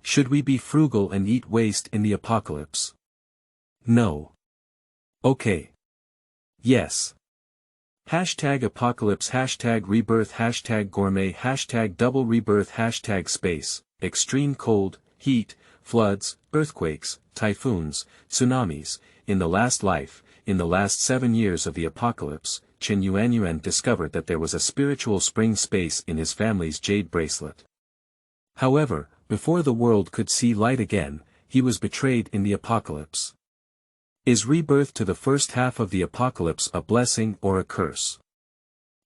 Should we be frugal and eat waste in the apocalypse? No. Okay. Yes. Hashtag apocalypse, hashtag rebirth, hashtag gourmet, hashtag double rebirth, hashtag space, extreme cold, heat, floods, earthquakes, typhoons, tsunamis. In the last life, in the last 7 years of the apocalypse, Chen Yuanyuan discovered that there was a spiritual spring space in his family's jade bracelet. However, before the world could see light again, he was betrayed in the apocalypse. Is rebirth to the first half of the apocalypse a blessing or a curse?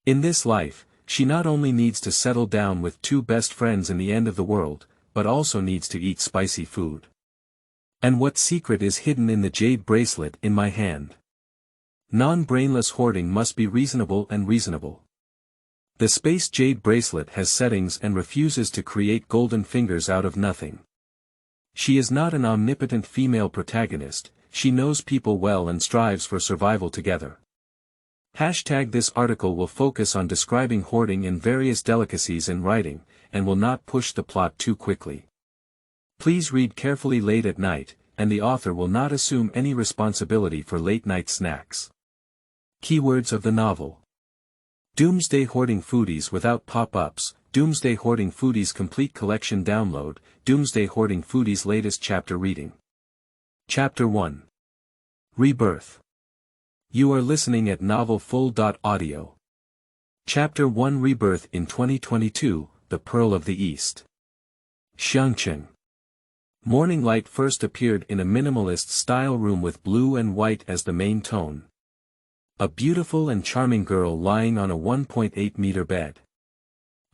In this life, she not only needs to settle down with 2 best friends in the end of the world, but also needs to eat spicy food. And what secret is hidden in the jade bracelet in my hand? Non-brainless hoarding must be reasonable and reasonable. The space jade bracelet has settings and refuses to create golden fingers out of nothing. She is not an omnipotent female protagonist, she knows people well and strives for survival together. Hashtag this article will focus on describing hoarding and various delicacies in writing, and will not push the plot too quickly. Please read carefully late at night, and the author will not assume any responsibility for late-night snacks. Keywords of the novel. Doomsday Hoarding Foodies without pop-ups, Doomsday Hoarding Foodies Complete Collection Download, Doomsday Hoarding Foodies Latest Chapter Reading. Chapter 1. Rebirth. You are listening at novelfull.audio. Chapter 1 Rebirth in 2022, The Pearl of the East. Xiangcheng. Morning light first appeared in a minimalist-style room with blue and white as the main tone. A beautiful and charming girl lying on a 1.8-meter bed.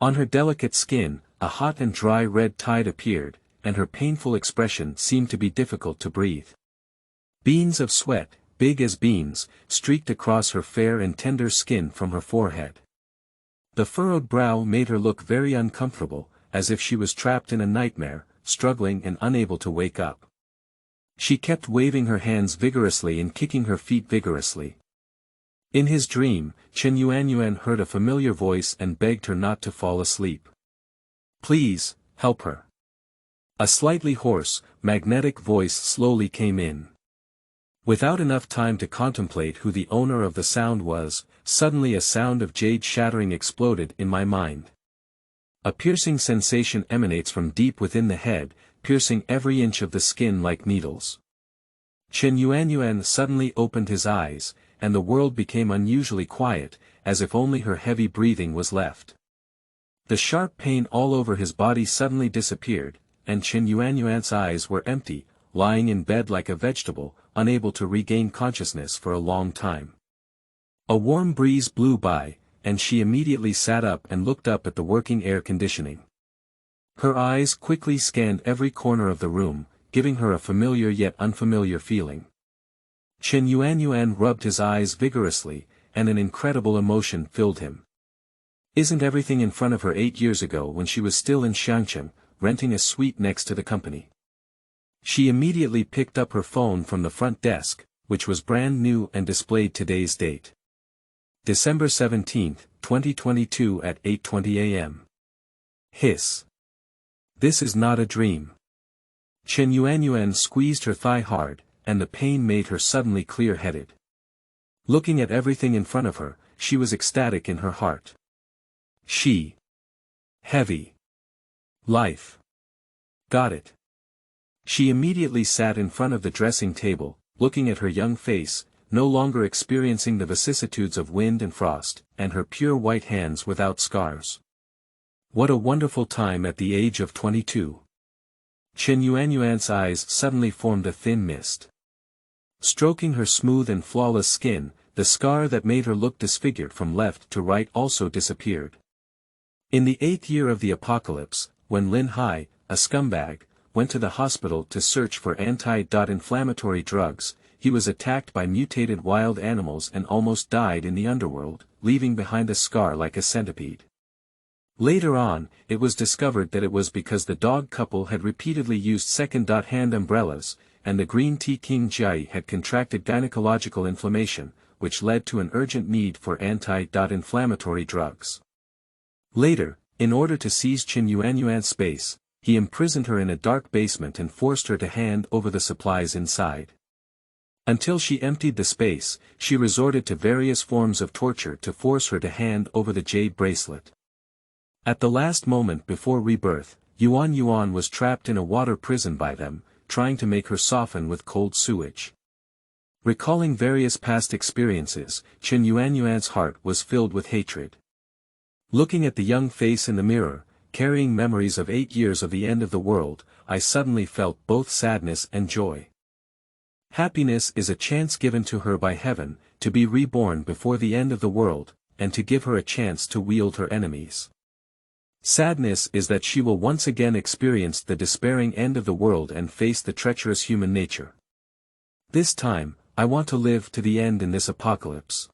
On her delicate skin, a hot and dry red tide appeared, and her painful expression seemed to be difficult to breathe. Beads of sweat, big as beans, streaked across her fair and tender skin from her forehead. The furrowed brow made her look very uncomfortable, as if she was trapped in a nightmare, struggling and unable to wake up. She kept waving her hands vigorously and kicking her feet vigorously. In his dream, Chen Yuanyuan heard a familiar voice and begged her not to fall asleep. Please, help her. A slightly hoarse, magnetic voice slowly came in. Without enough time to contemplate who the owner of the sound was, suddenly a sound of jade shattering exploded in my mind. A piercing sensation emanates from deep within the head, piercing every inch of the skin like needles. Chen Yuanyuan suddenly opened his eyes, and the world became unusually quiet, as if only her heavy breathing was left. The sharp pain all over his body suddenly disappeared, and Chen Yuanyuan's eyes were empty, lying in bed like a vegetable, unable to regain consciousness for a long time. A warm breeze blew by, and she immediately sat up and looked up at the working air conditioning. Her eyes quickly scanned every corner of the room, giving her a familiar yet unfamiliar feeling. Chen Yuanyuan rubbed his eyes vigorously, and an incredible emotion filled him. Isn't everything in front of her 8 years ago when she was still in Xiangcheng, renting a suite next to the company? She immediately picked up her phone from the front desk, which was brand new and displayed today's date. December 17, 2022 at 8:20 a.m. Hiss. This is not a dream. Chen Yuanyuan squeezed her thigh hard, and the pain made her suddenly clear-headed. Looking at everything in front of her, she was ecstatic in her heart. Heavy. Life. Got it. She immediately sat in front of the dressing table, looking at her young face, no longer experiencing the vicissitudes of wind and frost, and her pure white hands without scars. What a wonderful time at the age of 22. Chen Yuanyuan's eyes suddenly formed a thin mist. Stroking her smooth and flawless skin, the scar that made her look disfigured from left to right also disappeared. In the 8th year of the apocalypse, when Lin Hai, a scumbag, went to the hospital to search for anti-inflammatory drugs, he was attacked by mutated wild animals and almost died in the underworld, leaving behind a scar like a centipede. Later on, it was discovered that it was because the dog couple had repeatedly used second-hand umbrellas, and the green tea king Jai had contracted gynecological inflammation, which led to an urgent need for anti-inflammatory drugs. Later, in order to seize Chen Yuanyuan's space, he imprisoned her in a dark basement and forced her to hand over the supplies inside. Until she emptied the space, she resorted to various forms of torture to force her to hand over the jade bracelet. At the last moment before rebirth, Yuanyuan was trapped in a water prison by them, trying to make her soften with cold sewage. Recalling various past experiences, Chen Yuanyuan's heart was filled with hatred. Looking at the young face in the mirror, carrying memories of 8 years of the end of the world, I suddenly felt both sadness and joy. Happiness is a chance given to her by heaven, to be reborn before the end of the world, and to give her a chance to wield her enemies. Sadness is that she will once again experience the despairing end of the world and face the treacherous human nature. This time, I want to live to the end in this apocalypse.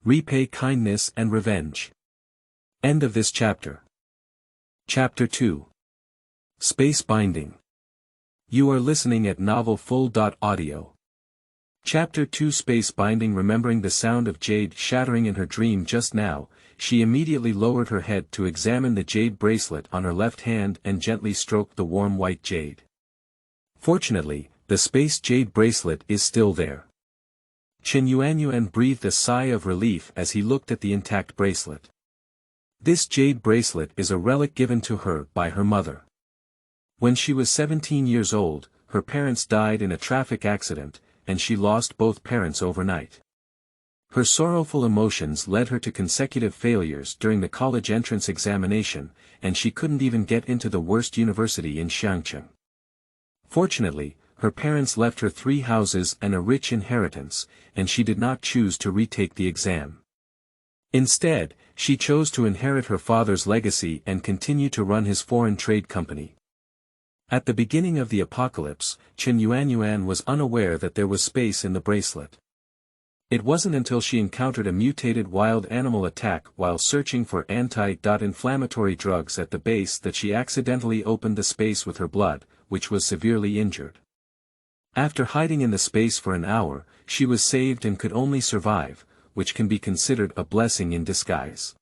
Repay kindness and revenge. End of this chapter. Chapter 2. Space Binding. You are listening at novelfull.audio. Chapter 2 Space Binding. Remembering the sound of jade shattering in her dream just now, she immediately lowered her head to examine the jade bracelet on her left hand and gently stroked the warm white jade. Fortunately, the space jade bracelet is still there. Chen Yuanyuan breathed a sigh of relief as he looked at the intact bracelet. This jade bracelet is a relic given to her by her mother. When she was 17 years old, her parents died in a traffic accident, and she lost both parents overnight. Her sorrowful emotions led her to consecutive failures during the college entrance examination, and she couldn't even get into the worst university in Xiangcheng. Fortunately, her parents left her 3 houses and a rich inheritance, and she did not choose to retake the exam. Instead, she chose to inherit her father's legacy and continue to run his foreign trade company. At the beginning of the apocalypse, Chen Yuanyuan was unaware that there was space in the bracelet. It wasn't until she encountered a mutated wild animal attack while searching for anti-inflammatory drugs at the base that she accidentally opened the space with her blood, which was severely injured. After hiding in the space for an hour, she was saved and could only survive, which can be considered a blessing in disguise.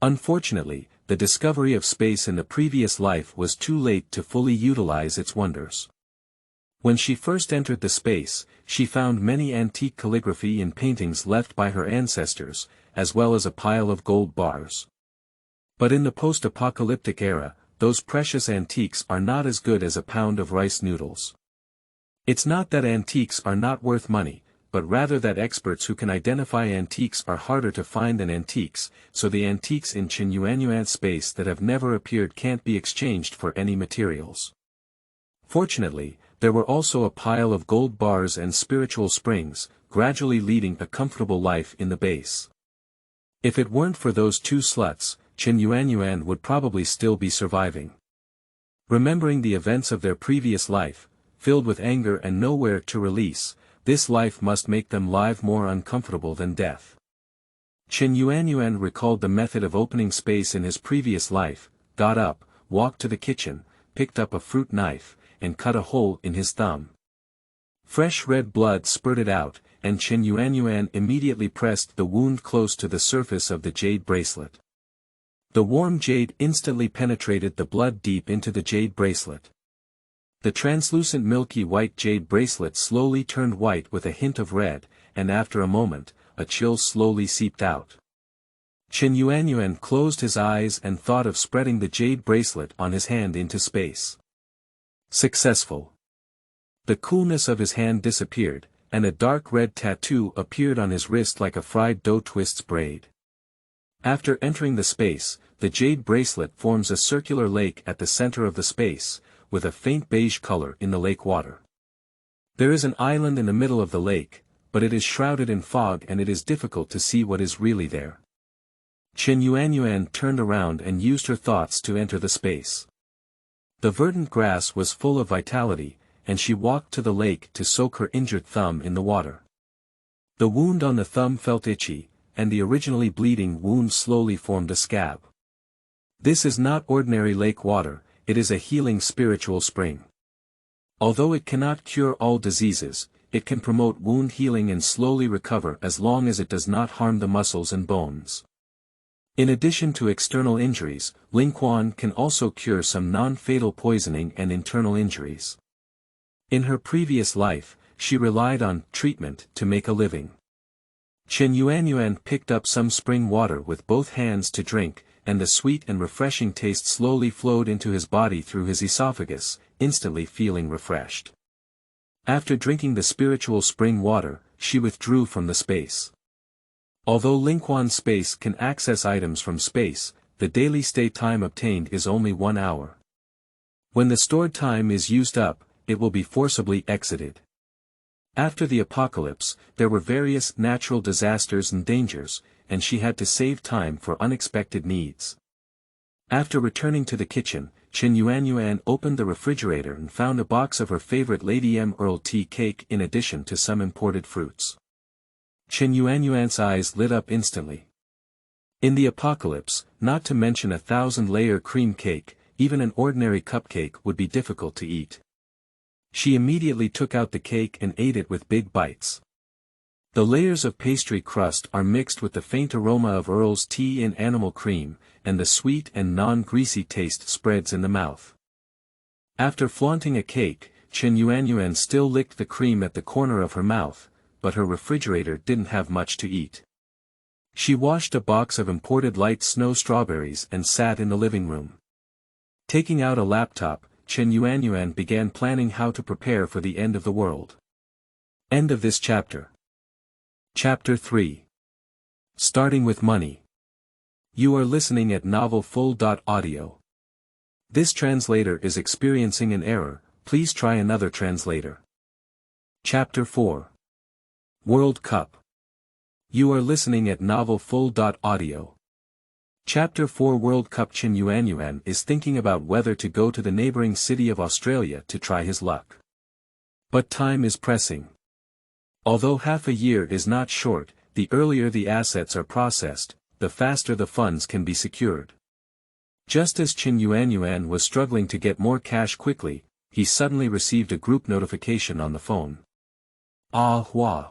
Unfortunately, the discovery of space in the previous life was too late to fully utilize its wonders. When she first entered the space, she found many antique calligraphy and paintings left by her ancestors, as well as a pile of gold bars. But in the post-apocalyptic era, those precious antiques are not as good as a pound of rice noodles. It's not that antiques are not worth money, but rather that experts who can identify antiques are harder to find than antiques, so the antiques in Chen Yuanyuan's space that have never appeared can't be exchanged for any materials. Fortunately, there were also a pile of gold bars and spiritual springs, gradually leading a comfortable life in the base. If it weren't for those 2 sluts, Chen Yuanyuan would probably still be surviving. Remembering the events of their previous life, filled with anger and nowhere to release, this life must make them live more uncomfortable than death. Chen Yuanyuan recalled the method of opening space in his previous life, got up, walked to the kitchen, picked up a fruit knife, and cut a hole in his thumb. Fresh red blood spurted out, and Chen Yuanyuan immediately pressed the wound close to the surface of the jade bracelet. The warm jade instantly penetrated the blood deep into the jade bracelet. The translucent milky white jade bracelet slowly turned white with a hint of red, and after a moment, a chill slowly seeped out. Chen Yuanyuan closed his eyes and thought of spreading the jade bracelet on his hand into space. Successful. The coolness of his hand disappeared, and a dark red tattoo appeared on his wrist like a fried dough twist's braid. After entering the space, the jade bracelet forms a circular lake at the center of the space, with a faint beige color in the lake water. There is an island in the middle of the lake, but it is shrouded in fog and it is difficult to see what is really there. Chen Yuanyuan turned around and used her thoughts to enter the space. The verdant grass was full of vitality, and she walked to the lake to soak her injured thumb in the water. The wound on the thumb felt itchy, and the originally bleeding wound slowly formed a scab. This is not ordinary lake water, it is a healing spiritual spring. Although it cannot cure all diseases, it can promote wound healing and slowly recover as long as it does not harm the muscles and bones. In addition to external injuries, Lingquan can also cure some non-fatal poisoning and internal injuries. In her previous life, she relied on treatment to make a living. Chen Yuanyuan picked up some spring water with both hands to drink, and the sweet and refreshing taste slowly flowed into his body through his esophagus, instantly feeling refreshed. After drinking the spiritual spring water, she withdrew from the space. Although Lingquan's space can access items from space, the daily stay time obtained is only 1 hour. When the stored time is used up, it will be forcibly exited. After the apocalypse, there were various natural disasters and dangers, and she had to save time for unexpected needs. After returning to the kitchen, Chen Yuanyuan opened the refrigerator and found a box of her favorite Lady M. Earl tea cake in addition to some imported fruits. Chen Yuanyuan's eyes lit up instantly. In the apocalypse, not to mention a 1,000-layer cream cake, even an ordinary cupcake would be difficult to eat. She immediately took out the cake and ate it with big bites. The layers of pastry crust are mixed with the faint aroma of Earl's tea and animal cream, and the sweet and non-greasy taste spreads in the mouth. After flaunting a cake, Chen Yuanyuan still licked the cream at the corner of her mouth, but her refrigerator didn't have much to eat. She washed a box of imported light snow strawberries and sat in the living room. Taking out a laptop, Chen Yuanyuan began planning how to prepare for the end of the world. End of this chapter. Chapter 3. Starting with money. You are listening at novelfull.audio. This translator is experiencing an error, please try another translator. Chapter 4. World Cup. You are listening at novelfull.audio. Chapter 4 World Cup. Chen Yuanyuan is thinking about whether to go to the neighboring city of Australia to try his luck. But time is pressing. Although half a year is not short, the earlier the assets are processed, the faster the funds can be secured. Just as Chen Yuanyuan was struggling to get more cash quickly, he suddenly received a group notification on the phone. Ah Hua.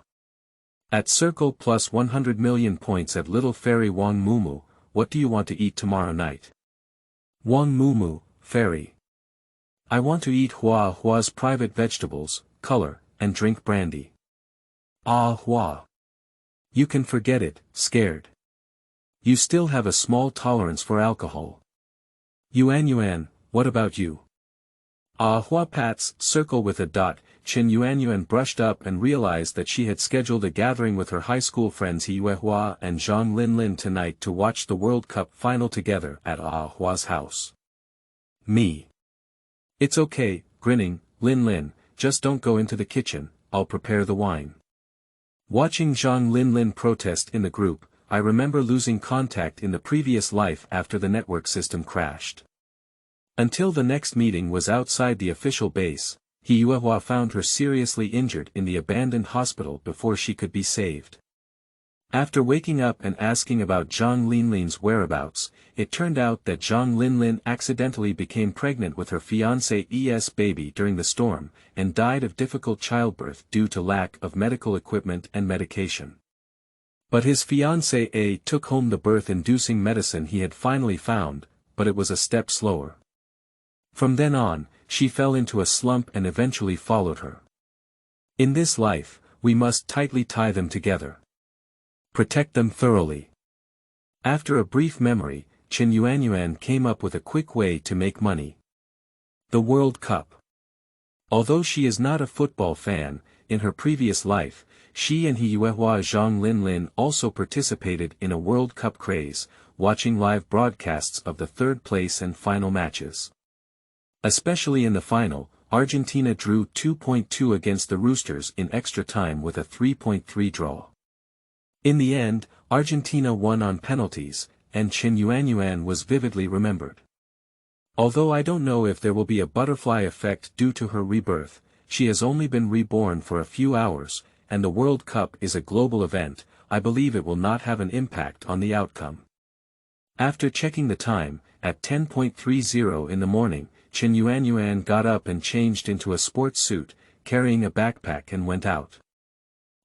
At Circle plus 100 million points at Little Fairy Wang Mumu, what do you want to eat tomorrow night? Wang Mumu, Fairy. I want to eat Hua's private vegetables, color, and drink brandy. Ah Hua. You can forget it, scared. You still have a small tolerance for alcohol. Yuanyuan, what about you? Ah Hua pats Circle with a dot. Chen Yuanyuan brushed up and realized that she had scheduled a gathering with her high school friends Hua and Zhang Linlin tonight to watch the World Cup final together at Ah Hua's house. Me. It's okay, grinning, Linlin, just don't go into the kitchen, I'll prepare the wine. Watching Zhang Linlin protest in the group, I remember losing contact in the previous life after the network system crashed. Until the next meeting was outside the official base, Hua found her seriously injured in the abandoned hospital before she could be saved. After waking up and asking about Zhang Linlin's whereabouts, it turned out that Zhang Linlin accidentally became pregnant with her fiancé's baby during the storm, and died of difficult childbirth due to lack of medical equipment and medication. But his fiancée took home the birth-inducing medicine he had finally found, but it was a step slower. From then on, she fell into a slump and eventually followed her. In this life, we must tightly tie them together. Protect them thoroughly. After a brief memory, Chen Yuanyuan came up with a quick way to make money. The World Cup. Although she is not a football fan, in her previous life, she and Hua Zhang Linlin also participated in a World Cup craze, watching live broadcasts of the third place and final matches. Especially in the final, Argentina drew 2.2 against the Roosters in extra time with a 3.3 draw. In the end, Argentina won on penalties, and Chen Yuanyuan was vividly remembered. Although I don't know if there will be a butterfly effect due to her rebirth, she has only been reborn for a few hours, and the World Cup is a global event, I believe it will not have an impact on the outcome. After checking the time, at 10:30 in the morning, Chen Yuanyuan got up and changed into a sports suit, carrying a backpack and went out.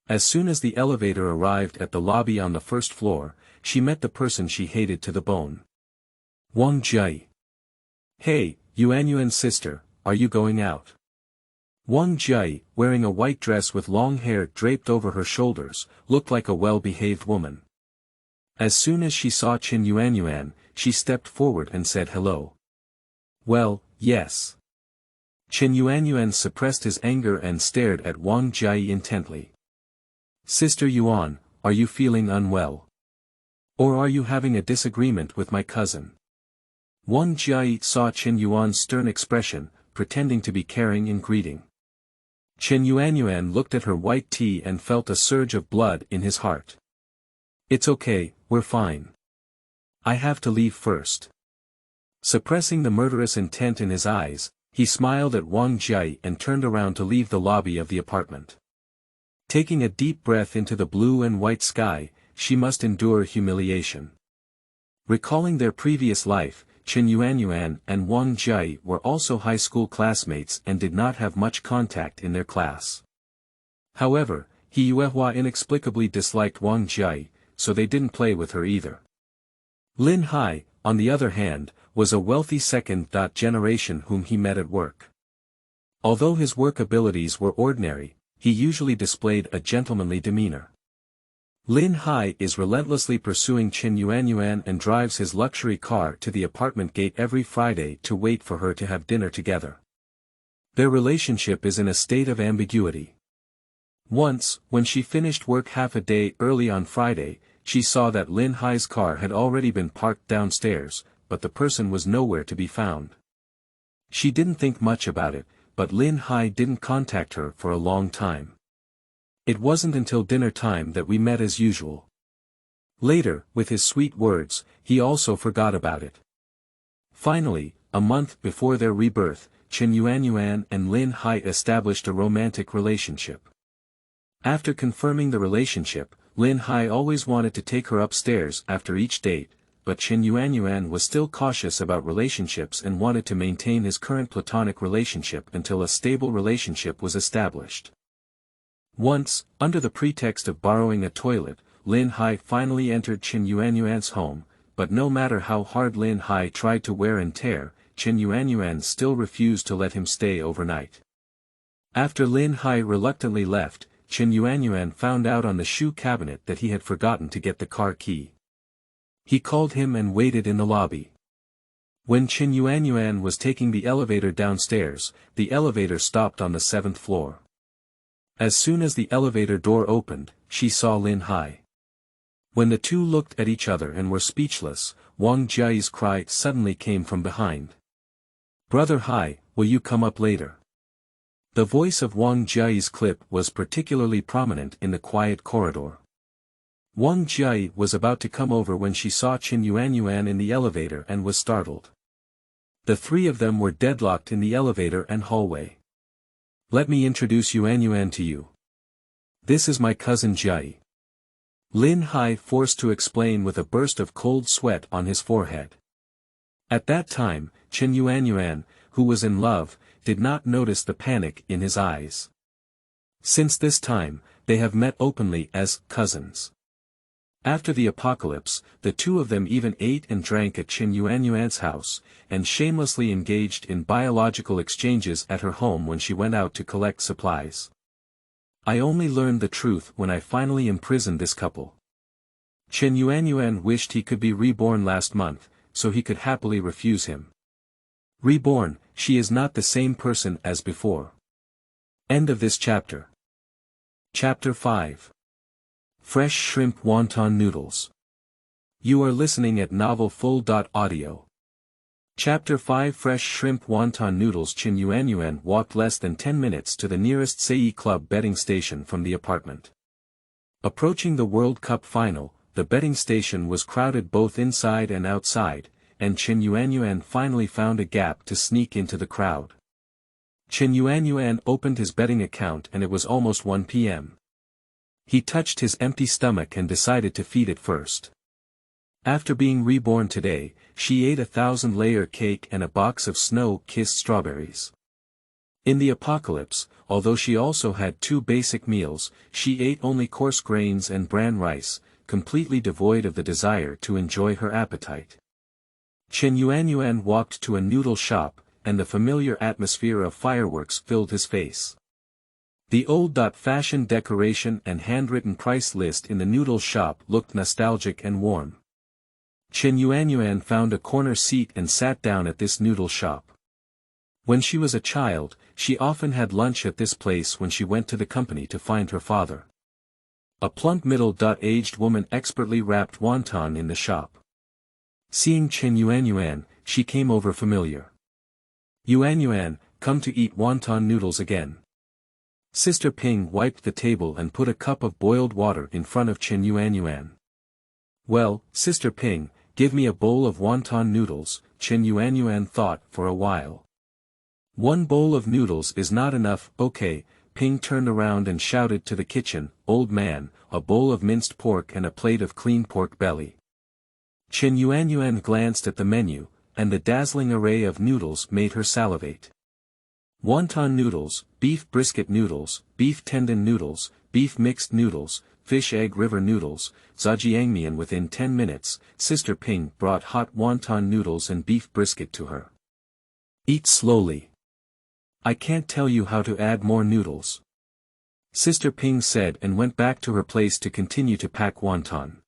As soon as the elevator arrived at the lobby on the first floor, she met the person she hated to the bone. Wang Jie. Hey, Yuanyuan's sister, are you going out? Wang Jie, wearing a white dress with long hair draped over her shoulders, looked like a well-behaved woman. As soon as she saw Chen Yuanyuan, she stepped forward and said hello. Well, yes. Chen Yuanyuan suppressed his anger and stared at Wang Jie intently. Sister Yuan, are you feeling unwell? Or are you having a disagreement with my cousin? Wang Jie saw Chen Yuan's stern expression, pretending to be caring in greeting. Chen Yuanyuan looked at her white tea and felt a surge of blood in his heart. It's okay, we're fine. I have to leave first. Suppressing the murderous intent in his eyes, he smiled at Wang Jie and turned around to leave the lobby of the apartment. Taking a deep breath into the blue and white sky, she must endure humiliation. Recalling their previous life, Chen Yuanyuan and Wang Jie were also high school classmates and did not have much contact in their class. However, He Yuehua inexplicably disliked Wang Jie, so they didn't play with her either. Lin Hai, on the other hand, was a wealthy second-generation whom he met at work. Although his work abilities were ordinary, he usually displayed a gentlemanly demeanor. Lin Hai is relentlessly pursuing Chen Yuanyuan and drives his luxury car to the apartment gate every Friday to wait for her to have dinner together. Their relationship is in a state of ambiguity. Once, when she finished work half a day early on Friday, she saw that Lin Hai's car had already been parked downstairs, but the person was nowhere to be found. She didn't think much about it, but Lin Hai didn't contact her for a long time. It wasn't until dinner time that we met as usual. Later, with his sweet words, he also forgot about it. Finally, a month before their rebirth, Chen Yuanyuan and Lin Hai established a romantic relationship. After confirming the relationship, Lin Hai always wanted to take her upstairs after each date, but Chen Yuanyuan was still cautious about relationships and wanted to maintain his current platonic relationship until a stable relationship was established. Once, under the pretext of borrowing a toilet, Lin Hai finally entered Chen Yuanyuan's home, but no matter how hard Lin Hai tried to wear and tear, Chen Yuanyuan still refused to let him stay overnight. After Lin Hai reluctantly left, Chen Yuanyuan found out on the shoe cabinet that he had forgotten to get the car key. He called him and waited in the lobby. When Chen Yuanyuan was taking the elevator downstairs, the elevator stopped on the 7th floor. As soon as the elevator door opened, she saw Lin Hai. When the two looked at each other and were speechless, Wang Jie's cry suddenly came from behind. "Brother Hai, will you come up later?" The voice of Wang Jie's clip was particularly prominent in the quiet corridor. Wang Jie was about to come over when she saw Chen Yuanyuan in the elevator and was startled. The three of them were deadlocked in the elevator and hallway. "Let me introduce Yuanyuan to you. This is my cousin Jie." Lin Hai forced to explain with a burst of cold sweat on his forehead. At that time, Chen Yuanyuan, who was in love, did not notice the panic in his eyes. Since this time, they have met openly as cousins. After the apocalypse, the two of them even ate and drank at Chen Yuanyuan's house, and shamelessly engaged in biological exchanges at her home when she went out to collect supplies. I only learned the truth when I finally imprisoned this couple. Chen Yuanyuan wished he could be reborn last month, so he could happily refuse him. Reborn, she is not the same person as before. End of this chapter. Chapter 5. Fresh Shrimp Wonton Noodles. You are listening at novelfull.audio. Chapter 5 Fresh Shrimp Wonton Noodles. Chen Yuanyuan walked less than 10 minutes to the nearest Sei Club betting station from the apartment. Approaching the World Cup final, the betting station was crowded both inside and outside, and Chen Yuanyuan finally found a gap to sneak into the crowd. Chen Yuanyuan opened his betting account and it was almost 1 p.m. He touched his empty stomach and decided to feed it first. After being reborn today, she ate a 1,000-layer cake and a box of snow-kissed strawberries. In the apocalypse, although she also had 2 basic meals, she ate only coarse grains and bran rice, completely devoid of the desire to enjoy her appetite. Chen Yuanyuan walked to a noodle shop, and the familiar atmosphere of fireworks filled his face. The old-fashioned decoration and handwritten price list in the noodle shop looked nostalgic and warm. Chen Yuanyuan found a corner seat and sat down at this noodle shop. When she was a child, she often had lunch at this place when she went to the company to find her father. A plump middle-aged woman expertly wrapped wonton in the shop. Seeing Chen Yuanyuan, she came over familiar. "Yuanyuan, come to eat wonton noodles again." Sister Ping wiped the table and put a cup of boiled water in front of Chen Yuanyuan. "Well, Sister Ping, give me a bowl of wonton noodles," Chen Yuanyuan thought for a while. "One bowl of noodles is not enough." "Okay." Ping turned around and shouted to the kitchen, "Old man, a bowl of minced pork and a plate of clean pork belly." Chen Yuanyuan glanced at the menu, and the dazzling array of noodles made her salivate. Wonton noodles, beef brisket noodles, beef tendon noodles, beef mixed noodles, fish egg river noodles, zhajiangmian. Within 10 minutes, Sister Ping brought hot wonton noodles and beef brisket to her. "Eat slowly. I can't tell you how to add more noodles," Sister Ping said, and went back to her place to continue to pack wonton.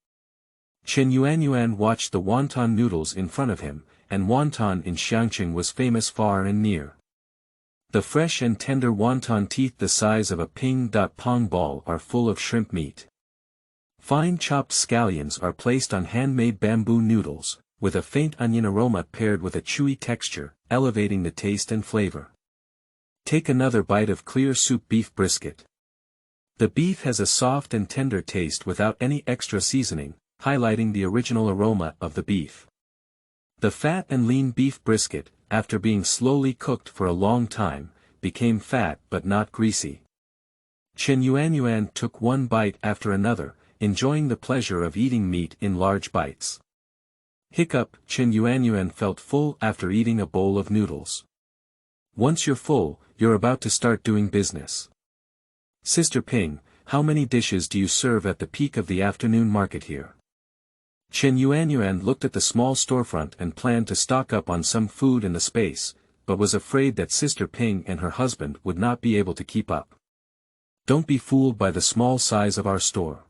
Chen Yuanyuan watched the wonton noodles in front of him, and wonton in Xiangqing was famous far and near. The fresh and tender wonton teeth the size of a ping-pong ball are full of shrimp meat. Fine chopped scallions are placed on handmade bamboo noodles, with a faint onion aroma paired with a chewy texture, elevating the taste and flavor. Take another bite of clear soup beef brisket. The beef has a soft and tender taste without any extra seasoning, highlighting the original aroma of the beef. The fat and lean beef brisket, after being slowly cooked for a long time, became fat but not greasy. Chen Yuanyuan took one bite after another, enjoying the pleasure of eating meat in large bites. Hiccup. Chen Yuanyuan felt full after eating a bowl of noodles. Once you're full, you're about to start doing business. Sister Ping, how many dishes do you serve at the peak of the afternoon market here? Chen Yuanyuan looked at the small storefront and planned to stock up on some food in the space, but was afraid that Sister Ping and her husband would not be able to keep up. Don't be fooled by the small size of our store.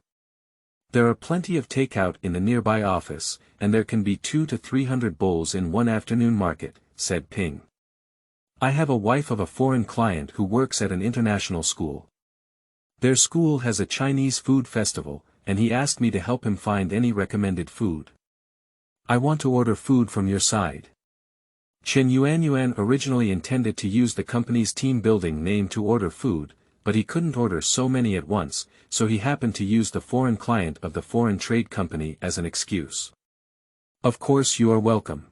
There are plenty of takeout in the nearby office, and there can be 200 to 300 bowls in one afternoon market, said Ping. I have a wife of a foreign client who works at an international school. Their school has a Chinese food festival, and he asked me to help him find any recommended food. I want to order food from your side. Chen Yuanyuan originally intended to use the company's team building name to order food, but he couldn't order so many at once, so he happened to use the foreign client of the foreign trade company as an excuse. Of course you are welcome.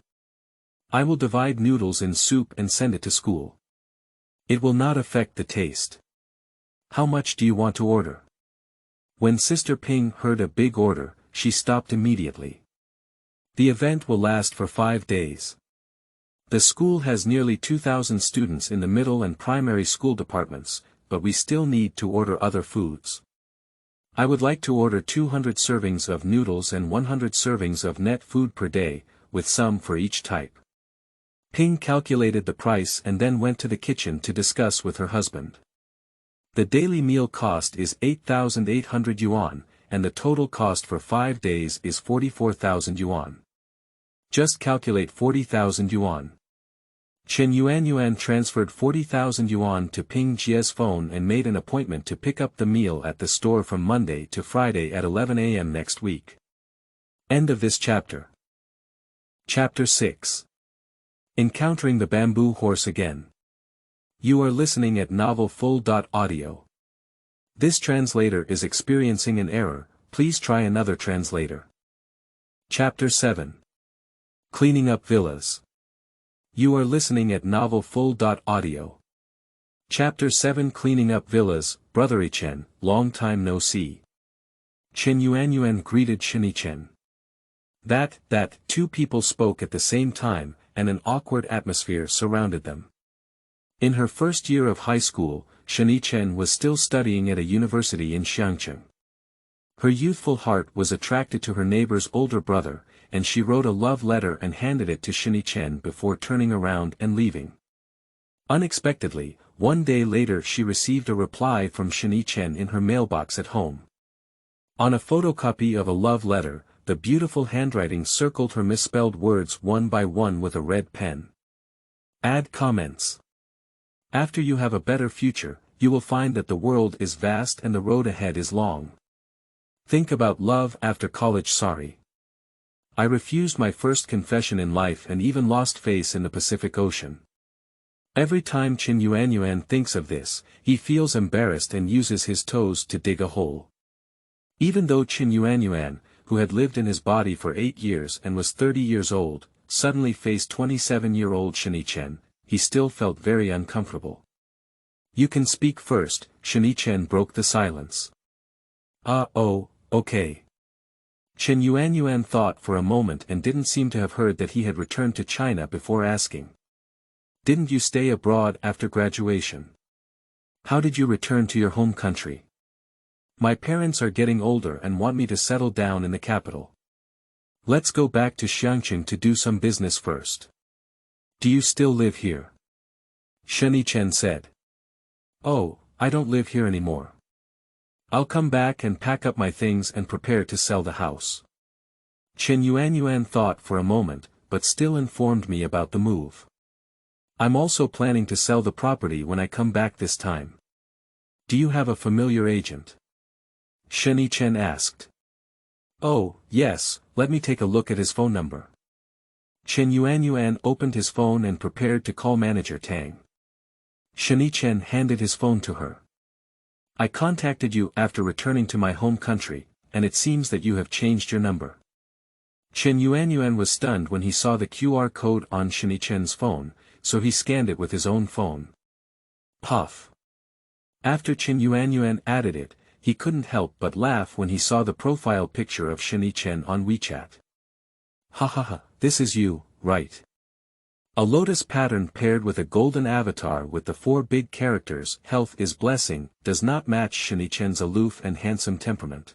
I will divide noodles in soup and send it to school. It will not affect the taste. How much do you want to order? When Sister Ping heard a big order, she stopped immediately. The event will last for 5 days. The school has nearly 2,000 students in the middle and primary school departments, but we still need to order other foods. I would like to order 200 servings of noodles and 100 servings of net food per day, with some for each type. Ping calculated the price and then went to the kitchen to discuss with her husband. The daily meal cost is 8,800 yuan, and the total cost for 5 days is 44,000 yuan. Just calculate 40,000 yuan. Chen Yuanyuan transferred 40,000 yuan to Ping Jie's phone and made an appointment to pick up the meal at the store from Monday to Friday at 11 a.m. next week. End of this chapter. Chapter 6. Encountering the bamboo horse again. You are listening at novelfull.audio. This translator is experiencing an error, please try another translator. Chapter 7. Cleaning up villas. You are listening at novelfull.audio. Chapter 7 Cleaning up villas. Brother Chen, long time no see. Chen Yuanyuan greeted Chen. That, two people spoke at the same time, and an awkward atmosphere surrounded them. In her first year of high school, Chen was still studying at a university in Xiangqing. Her youthful heart was attracted to her neighbor's older brother, and she wrote a love letter and handed it to Chen before turning around and leaving. Unexpectedly, one day later she received a reply from Chen in her mailbox at home. On a photocopy of a love letter, the beautiful handwriting circled her misspelled words one by one with a red pen. Add comments. After you have a better future, you will find that the world is vast and the road ahead is long. Think about love after college. Sorry. I refused my first confession in life and even lost face in the Pacific Ocean. Every time Chen Yuanyuan thinks of this, he feels embarrassed and uses his toes to dig a hole. Even though Chen Yuanyuan, who had lived in his body for 8 years and was 30 years old, suddenly faced 27-year-old Chen, he still felt very uncomfortable. You can speak first, Chen broke the silence. Oh, okay. Chen Yuanyuan thought for a moment and didn't seem to have heard that he had returned to China before asking. Didn't you stay abroad after graduation? How did you return to your home country? My parents are getting older and want me to settle down in the capital. Let's go back to Xiangqing to do some business first. Do you still live here? Chen said. Oh, I don't live here anymore. I'll come back and pack up my things and prepare to sell the house. Chen Yuanyuan thought for a moment, but still informed me about the move. I'm also planning to sell the property when I come back this time. Do you have a familiar agent? Chen asked. Oh, yes, let me take a look at his phone number. Chen Yuanyuan opened his phone and prepared to call manager Tang. Chen handed his phone to her. I contacted you after returning to my home country, and it seems that you have changed your number. Chen Yuanyuan was stunned when he saw the QR code on Chen's phone, so he scanned it with his own phone. Puff. After Chen Yuanyuan added it, he couldn't help but laugh when he saw the profile picture of Chen on WeChat. Ha, this is you, right? A lotus pattern paired with a golden avatar with the 4 big characters "Health is blessing" does not match Chen's aloof and handsome temperament.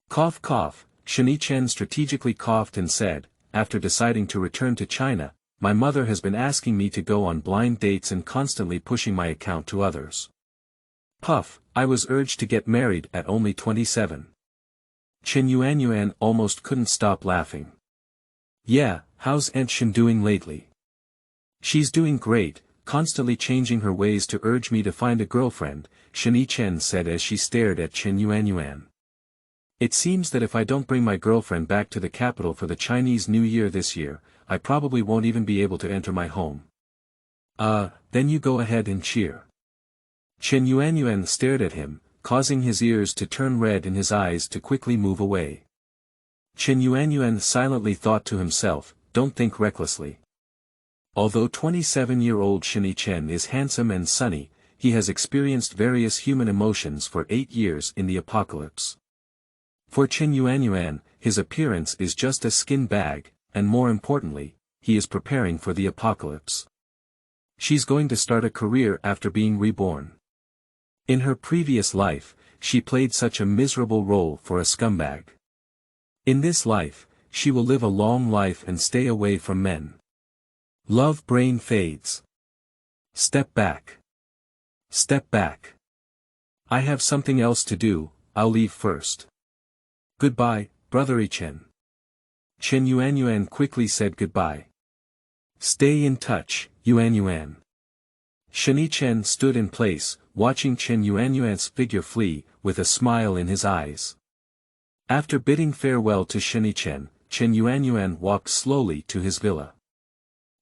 Cough cough, Chen strategically coughed and said, after deciding to return to China, my mother has been asking me to go on blind dates and constantly pushing my account to others. Puff, I was urged to get married at only 27. Chen Yuanyuan almost couldn't stop laughing. Yeah, how's Aunt Shen doing lately? She's doing great, constantly changing her ways to urge me to find a girlfriend, Chen said as she stared at Chen Yuanyuan. It seems that if I don't bring my girlfriend back to the capital for the Chinese New Year this year, I probably won't even be able to enter my home. Then you go ahead and cheer. Chen Yuanyuan stared at him, causing his ears to turn red and his eyes to quickly move away. Chen Yuanyuan silently thought to himself, don't think recklessly. Although 27-year-old Chen is handsome and sunny, he has experienced various human emotions for 8 years in the apocalypse. For Chen Yuanyuan, his appearance is just a skin bag, and more importantly, he is preparing for the apocalypse. She's going to start a career after being reborn. In her previous life, she played such a miserable role for a scumbag. In this life, she will live a long life and stay away from men. Love brain fades. Step back. Step back. I have something else to do, I'll leave first. Goodbye, brother Chen. Chen Yuanyuan quickly said goodbye. Stay in touch, Yuanyuan. Chen stood in place, watching Chen Yuanyuan's figure flee, with a smile in his eyes. After bidding farewell to Chen Yuanyuan walked slowly to his villa.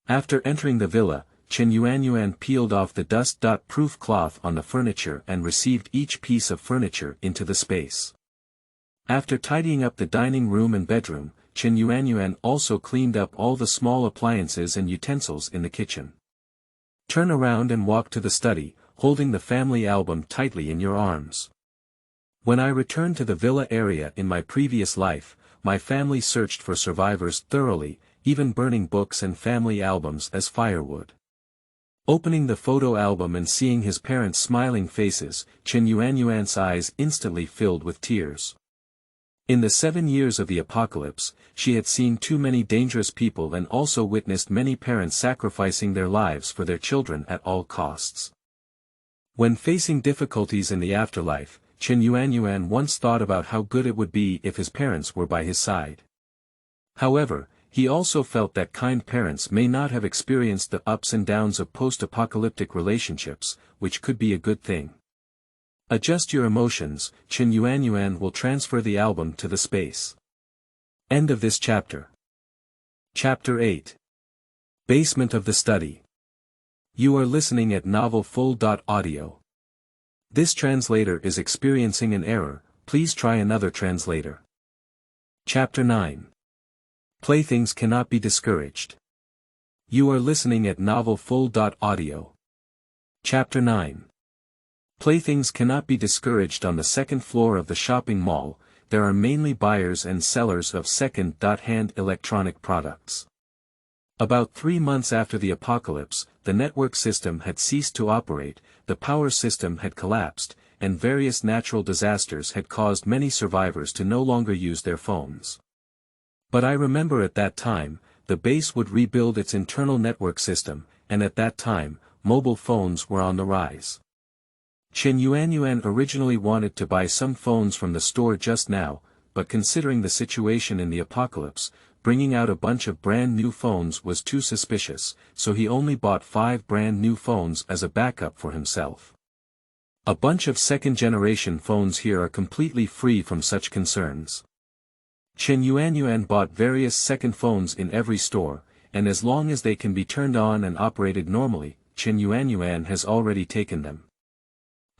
After entering the villa, Chen Yuanyuan peeled off the dust-proof cloth on the furniture and received each piece of furniture into the space. After tidying up the dining room and bedroom, Chen Yuanyuan also cleaned up all the small appliances and utensils in the kitchen. Turn around and walk to the study, holding the family album tightly in your arms. When I returned to the villa area in my previous life, my family searched for survivors thoroughly, even burning books and family albums as firewood. Opening the photo album and seeing his parents' smiling faces, Chen Yuanyuan's eyes instantly filled with tears. In the 7 years of the apocalypse, she had seen too many dangerous people and also witnessed many parents sacrificing their lives for their children at all costs. When facing difficulties in the afterlife, Chen Yuanyuan once thought about how good it would be if his parents were by his side. However, he also felt that kind parents may not have experienced the ups and downs of post-apocalyptic relationships, which could be a good thing. Adjust your emotions, Chen Yuanyuan will transfer the album to the space. End of this chapter. Chapter 8. Basement of the Study. You are listening at novelfull.audio. This translator is experiencing an error, please try another translator. Chapter 9. Playthings cannot be discouraged. You are listening at novelfull.audio. Chapter 9. Playthings cannot be discouraged. On the second floor of the shopping mall, there are mainly buyers and sellers of second-hand electronic products. About 3 months after the apocalypse, the network system had ceased to operate, the power system had collapsed, and various natural disasters had caused many survivors to no longer use their phones. But I remember at that time, the base would rebuild its internal network system, and at that time, mobile phones were on the rise. Chen Yuanyuan originally wanted to buy some phones from the store just now, but considering the situation in the apocalypse, bringing out a bunch of brand new phones was too suspicious, so he only bought 5 brand new phones as a backup for himself. A bunch of second-generation phones here are completely free from such concerns. Chen Yuanyuan bought various second phones in every store, and as long as they can be turned on and operated normally, Chen Yuanyuan has already taken them.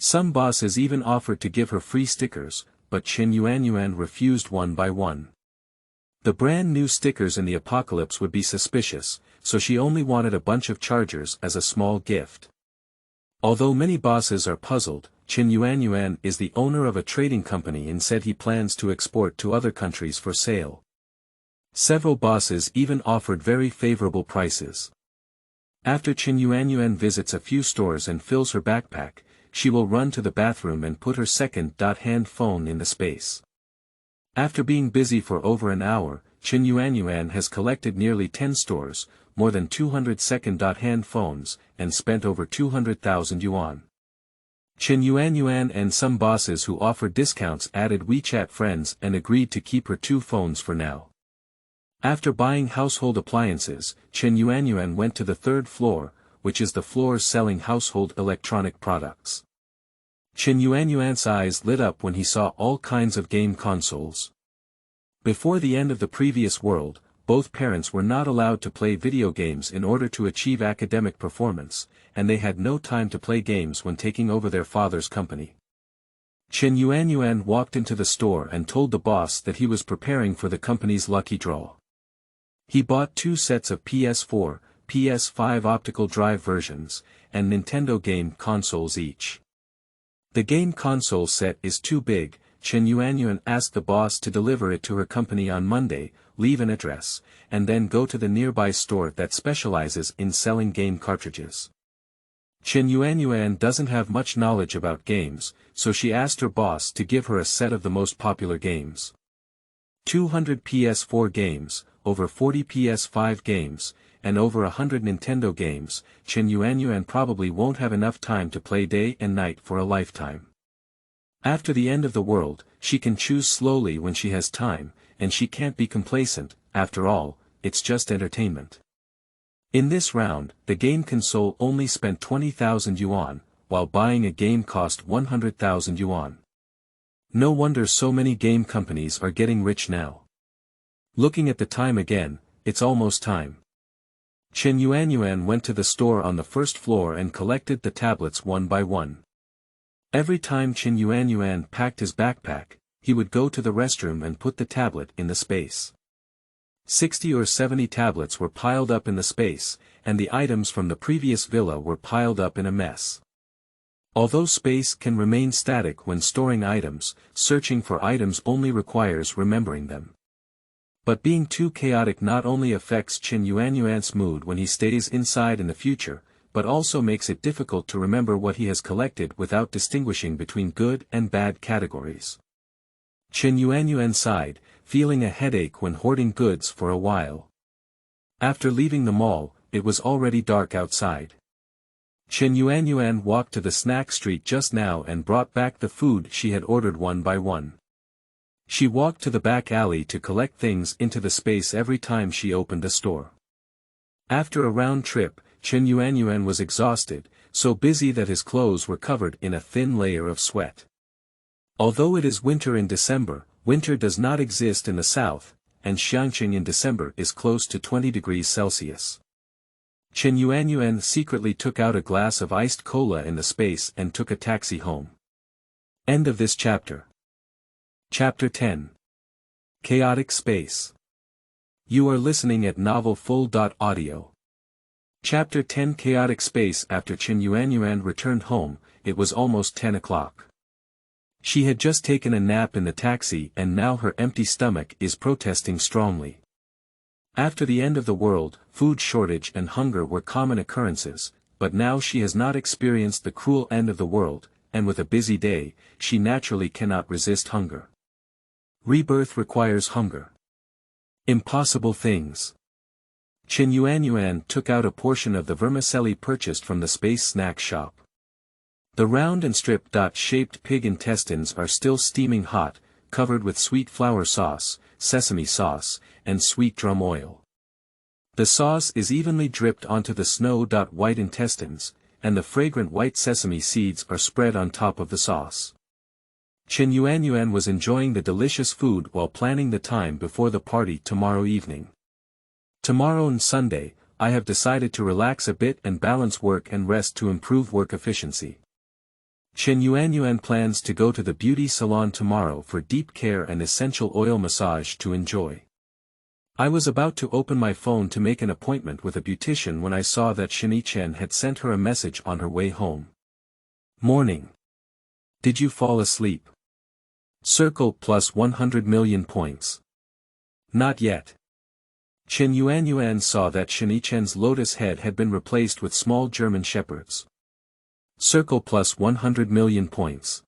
Some bosses even offered to give her free stickers, but Chen Yuanyuan refused one by one. The brand new stickers in the apocalypse would be suspicious, so she only wanted a bunch of chargers as a small gift. Although many bosses are puzzled, Chen Yuanyuan is the owner of a trading company and said he plans to export to other countries for sale. Several bosses even offered very favorable prices. After Chen Yuanyuan visits a few stores and fills her backpack, she will run to the bathroom and put her second-hand phone in the space. After being busy for over an hour, Chen Yuanyuan has collected nearly 10 stores, more than 200 second-hand phones, and spent over 200,000 yuan. Chen Yuanyuan and some bosses who offered discounts added WeChat friends and agreed to keep her 2 phones for now. After buying household appliances, Chen Yuanyuan went to the 3rd floor, which is the floor selling household electronic products. Chen Yuanyuan's eyes lit up when he saw all kinds of game consoles. Before the end of the previous world, both parents were not allowed to play video games in order to achieve academic performance, and they had no time to play games when taking over their father's company. Chen Yuanyuan walked into the store and told the boss that he was preparing for the company's lucky draw. He bought 2 sets of PS4, PS5 optical drive versions, and Nintendo game consoles each. The game console set is too big. Chen Yuanyuan asked the boss to deliver it to her company on Monday, leave an address, and then go to the nearby store that specializes in selling game cartridges. Chen Yuanyuan doesn't have much knowledge about games, so she asked her boss to give her a set of the most popular games. 200 PS4 games, over 40 PS5 games, and over 100 Nintendo games. Chen Yuanyuan probably won't have enough time to play day and night for a lifetime. After the end of the world, she can choose slowly when she has time, and she can't be complacent. After all, it's just entertainment. In this round, the game console only spent 20,000 yuan, while buying a game cost 100,000 yuan. No wonder so many game companies are getting rich now. Looking at the time again, it's almost time. Chen Yuanyuan went to the store on the 1st floor and collected the tablets one by one. Every time Chen Yuanyuan packed his backpack, he would go to the restroom and put the tablet in the space. 60 or 70 tablets were piled up in the space, and the items from the previous villa were piled up in a mess. Although space can remain static when storing items, searching for items only requires remembering them. But being too chaotic not only affects Chen Yuanyuan's mood when he stays inside in the future, but also makes it difficult to remember what he has collected without distinguishing between good and bad categories. Chen Yuanyuan sighed, feeling a headache when hoarding goods for a while. After leaving the mall, it was already dark outside. Chen Yuanyuan walked to the snack street just now and brought back the food she had ordered one by one. She walked to the back alley to collect things into the space every time she opened a store. After a round trip, Chen Yuanyuan was exhausted, so busy that his clothes were covered in a thin layer of sweat. Although it is winter in December, winter does not exist in the south, and Xiangqing in December is close to 20 degrees Celsius. Chen Yuanyuan secretly took out a glass of iced cola in the space and took a taxi home. End of this chapter. Chapter 10. Chaotic Space. You are listening at novelfull.audio. Chapter 10 Chaotic Space. After Chen Yuanyuan returned home, it was almost 10 o'clock. She had just taken a nap in the taxi and now her empty stomach is protesting strongly. After the end of the world, food shortage and hunger were common occurrences, but now she has not experienced the cruel end of the world, and with a busy day, she naturally cannot resist hunger. Rebirth requires hunger. Impossible things. Chen Yuanyuan took out a portion of the vermicelli purchased from the space snack shop. The round and strip-shaped pig intestines are still steaming hot, covered with sweet flour sauce, sesame sauce, and sweet drum oil. The sauce is evenly dripped onto the snow-white intestines, and the fragrant white sesame seeds are spread on top of the sauce. Chen Yuanyuan was enjoying the delicious food while planning the time before the party tomorrow evening. Tomorrow and Sunday, I have decided to relax a bit and balance work and rest to improve work efficiency. Chen Yuanyuan plans to go to the beauty salon tomorrow for deep care and essential oil massage to enjoy. I was about to open my phone to make an appointment with a beautician when I saw that Chen had sent her a message on her way home. Morning. Did you fall asleep? Circle plus 100 million points. Not yet. Chen Yuanyuan saw that Chen-Chen's lotus head had been replaced with small German shepherds. Circle plus 100 million points.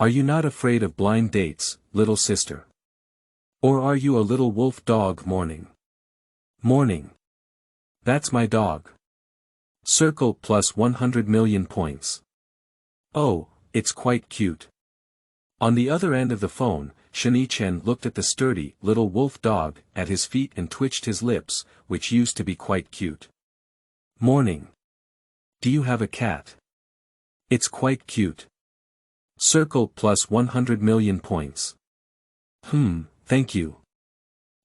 Are you not afraid of blind dates, little sister? Or are you a little wolf dog? Morning. Morning. That's my dog. Circle plus 100 million points. Oh, it's quite cute. On the other end of the phone, Chen looked at the sturdy, little wolf dog at his feet and twitched his lips, which used to be quite cute. Morning. Do you have a cat? It's quite cute. Circle plus 100 million points. Thank you.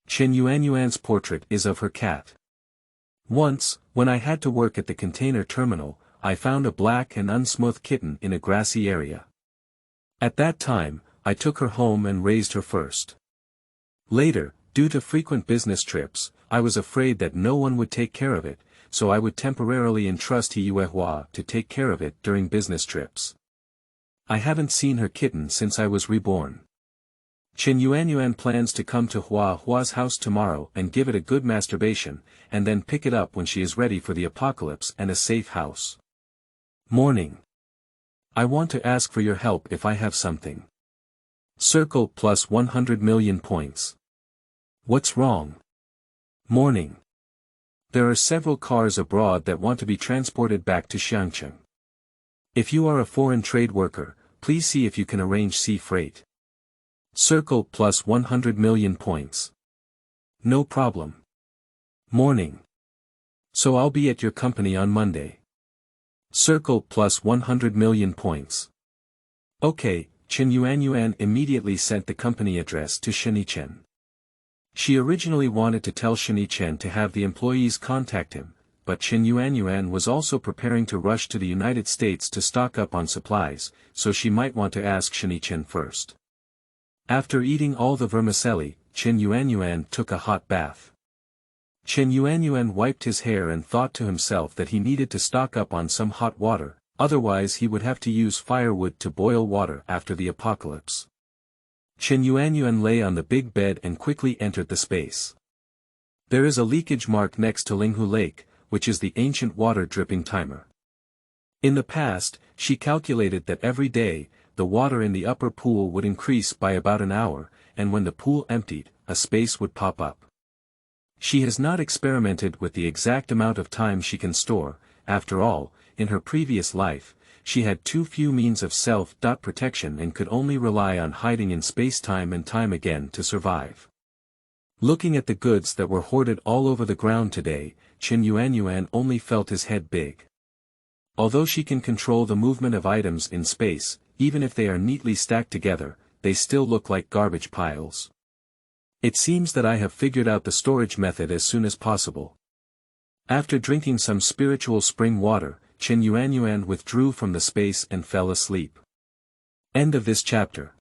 Chen Yuanyuan's portrait is of her cat. Once, when I had to work at the container terminal, I found a black and unsmooth kitten in a grassy area. At that time, I took her home and raised her first. Later, due to frequent business trips, I was afraid that no one would take care of it, so I would temporarily entrust Yuehua to take care of it during business trips. I haven't seen her kitten since I was reborn. Chen Yuanyuan plans to come to Hua's house tomorrow and give it a good masturbation, and then pick it up when she is ready for the apocalypse and a safe house. Morning. I want to ask for your help if I have something. Circle plus 100 million points. What's wrong? Morning. There are several cars abroad that want to be transported back to Xiangqing. If you are a foreign trade worker, please see if you can arrange sea freight. Circle plus 100 million points. No problem. Morning. So I'll be at your company on Monday. Circle plus 100 million points. Okay, Chen Yuanyuan immediately sent the company address to Chen. She originally wanted to tell Chen to have the employees contact him, but Chen Yuanyuan was also preparing to rush to the United States to stock up on supplies, so she might want to ask Chen first. After eating all the vermicelli, Chen Yuanyuan took a hot bath. Chen Yuanyuan wiped his hair and thought to himself that he needed to stock up on some hot water, otherwise he would have to use firewood to boil water after the apocalypse. Chen Yuanyuan lay on the big bed and quickly entered the space. There is a leakage mark next to Linghu Lake, which is the ancient water dripping timer. In the past, she calculated that every day, the water in the upper pool would increase by about an hour, and when the pool emptied, a space would pop up. She has not experimented with the exact amount of time she can store. After all, in her previous life, she had too few means of self-protection and could only rely on hiding in space-time and time again to survive. Looking at the goods that were hoarded all over the ground today, Chen Yuanyuan only felt his head big. Although she can control the movement of items in space, even if they are neatly stacked together, they still look like garbage piles. It seems that I have figured out the storage method as soon as possible. After drinking some spiritual spring water, Chen Yuanyuan withdrew from the space and fell asleep. End of this chapter.